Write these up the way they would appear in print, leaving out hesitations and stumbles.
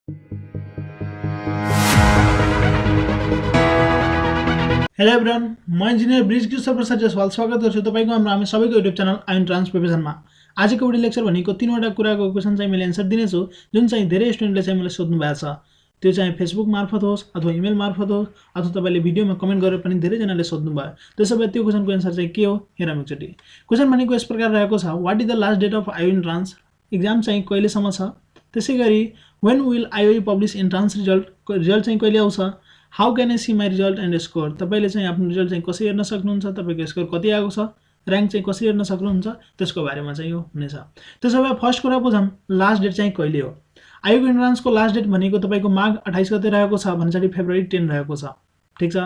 Hello everyone, म engineer Brijkishore Prasad Jaiswal स्वागत गर्छु तपाईको हामी सबैको युट्युब च्यानल आइओए एन्ट्रान्स प्रिपरेसनमा। आजको भिडियो लेक्चर भनेको तीनवटा कुराको क्वेशन चाहिँ मैले एन्सर दिनेछु जुन चाहिँ धेरै स्टुडेन्टले चाहिँ मलाई सोध्नु भएको छ। त्यो चाहिँ फेसबुक मार्फत होस् अथवा इमेल मार्फत होस् अथवा तपाईले भिडियोमा कमेन्ट गरेर पनि धेरै जनाले सोध्नु भयो। त्यसो भए त्यो क्वेशनको एन्सर चाहिँ के हो हेरौँ एकचोटी। क्वेशन भनेको यस प्रकार रहेको छ, what is the last date of IOA entrance? Exam चाहिँ कहिलेसम्म छ? त्यसैगरी when will IOA publish entrance result चाहिँ कहिले आउँछ? How can I see my result and score? तपाईले चाहिँ आफ्नो रिजल्ट चाहिँ कसरी हेर्न सक्नुहुन्छ, तपाईको स्कोर कति आएको छ, र्याङ्क चाहिँ कसरी हेर्न सक्नुहुन्छ, त्यसको बारेमा चाहिँ यो हुनेछ। त्यसो भए फर्स्ट कुरा बुझौँ, लास्ट डेट चाहिँ कहिले हो? आइओए एन्ट्रान्सको लास्ट डेट भनेको तपाईको माघ 28 गते रहेको छ भने फेब्रुअरी 10 रहेको छ। ठीक छ,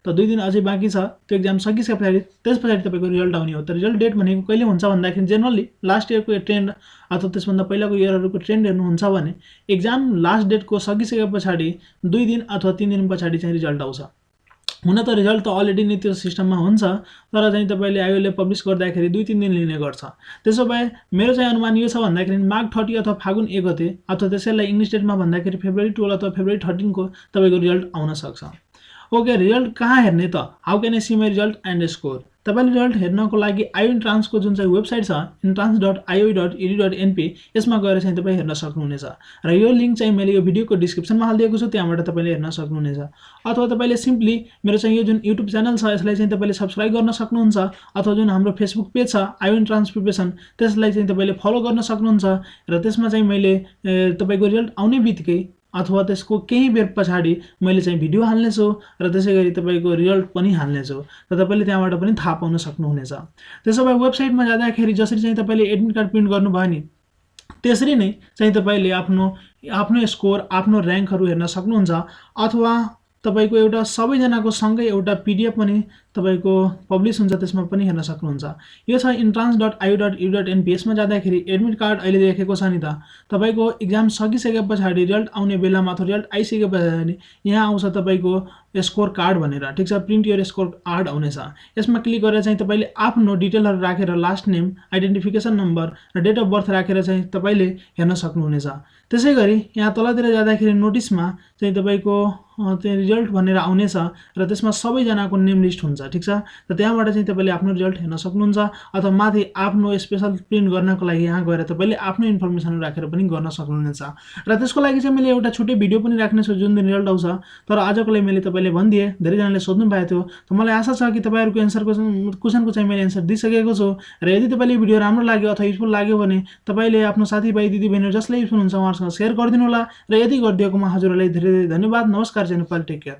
त 2 दिन अझै बाँकी छ। त्यो एक्जाम सकिसकेपछि त्यसपछि तपाईको रिजल्ट आउने हो। त रिजल्ट डेट भनेको कहिले हुन्छ भन्दाखेरि जेनरली लास्ट इयरको ट्रेन्ड अथवा त्यसभन्दा पहिलाको इयरहरुको ट्रेन्ड हेर्नुहुन्छ भने एक्जाम लास्ट डेटको सकिसकेपछि 2 दिन अथवा 3 दिन पछाडी चाहिँ रिजल्ट आउँछ। हुन त रिजल्ट त अलरेडी नै त्यो सिस्टममा हुन्छ, तर चाहिँ तपाईले आइओले पब्लिश गर्दाखेरि 2-3 दिन लिने गर्छ। त्यसो भए मेरो चाहिँ अनुमान यो छ भन्दाखेरि माघ 30 अथवा फागुन 1 गते अथवा त्यसैलाई इंग्लिश डेटमा भन्दाखेरि फेब्रुअरी 12 अथवा फेब्रुअरी 13 को तपाईको रिजल्ट आउन सक्छ। ओके, रिजल्ट कहाँ हेर्ने त? How can I see my result and score? तपाईले रिजल्ट हेर्नको लागि आइओए एन्ट्रान्सको जुन चाहिँ वेबसाइट छ entrance.ioe.edu.np यसमा गएर चाहिँ तपाई हेर्न सक्नुहुनेछ र यो लिंक चाहिँ मैले यो भिडियोको डिस्क्रिप्सनमा हाल्दिएको छु, त्यहाँबाट तपाईले हेर्न सक्नुहुनेछ। अथवा तपाईले सिम्पली मेरो चाहिँ यो जुन युट्युब च्यानल छ यसलाई चाहिँ तपाईले सब्स्क्राइब गर्न सक्नुहुन्छ अथवा जुन हाम्रो फेसबुक पेज छ आइओए एन्ट्रान्स प्रिपरेसन त्यसलाई चाहिँ तपाईले फलो गर्न सक्नुहुन्छ र त्यसमा चाहिँ मैले तपाईको रिजल्ट आउने बित्तिकै अथवा त्यसको केही बेर पछाडी मैले चाहिँ भिडियो हाल्नेछु र त्यसैगरी तपाईको रिजल्ट पनि हाल्नेछु र तपाईले त्यहाँबाट पनि थाहा पाउन सक्नुहुनेछ। त्यसो भए वेबसाइटमा जाँदाखेरि जसरी चाहिँ तपाईले एडमिट कार्ड प्रिन्ट गर्नुभयो नि त्यसरी नै चाहिँ तपाईले आफ्नो स्कोर आफ्नो र्याङ्कहरु हेर्न सक्नुहुन्छ अथवा तपाईको एउटा सबैजनाको सँगै एउटा पीडीएफ पनि तपाईको पब्लिश हुन्छ त्यसमा पनि हेर्न सक्नुहुन्छ। यो छ entrance.io.edu.np यसमा जाँदाखेरि एडमिट कार्ड अहिले देखेको छ नि त, तपाईको एक्जाम सकिसकेपछि रिजल्ट आउने बेलामा अथवा रिजल्ट आइसकेपछि यहाँ आउँछ तपाईको स्कोर कार्ड भनेर। ठीक छ, प्रिन्ट योर स्कोर कार्ड आउनेछ। यसमा क्लिक गरेर चाहिँ तपाईले आफ्नो डिटेलहरु राखेर लास्ट नेम, आइडेन्टिफिकेसन नम्बर र डेट अफ बर्थ राखेर चाहिँ तपाईले हेर्न सक्नुहुनेछ। त्यसैगरी यहाँ तलतिर जाँदाखेरि नोटिसमा चाहिँ तपाईको त्यो रिजल्ट भनेर आउनेछ र त्यसमा सबैजनाको नेम लिस्ट हुन्छ। ठीक छ, त त्यहाँबाट चाहिँ तपाईले आफ्नो रिजल्ट हेर्न सक्नुहुन्छ अथवा माथि आफ्नो स्पेशल प्रिन्ट गर्नको लागि यहाँ गएर तपाईले आफ्नो इन्फर्मेसन राखेर पनि गर्न सक्नुहुनेछ र त्यसको लागि चाहिँ मैले एउटा छुट्टै भिडियो पनि राख्नेछु जुन दिन रिजल्ट आउँछ। तर आजको लागि मैले तपाईले भनिदिए, धेरै जनाले सोध्नु भएको थियो, त मलाई आशा छ कि तपाईहरुको क्वेशनको चाहिँ मैले एन्सर दिइसकेको छु र यदि तपाईले भिडियो राम्रो लाग्यो अथवा युजफुल लाग्यो भने तपाईले आफ्नो साथीभाइ दिदीबहिनीहरु जसले युजफुल हुन्छ उहाँहरुसँग शेयर गरिदिनु होला र यदि गरिदिएकोमा हजुरहरुलाई धेरै धेरै धन्यवाद। नमस्कार, नेपाल, टेक केयर।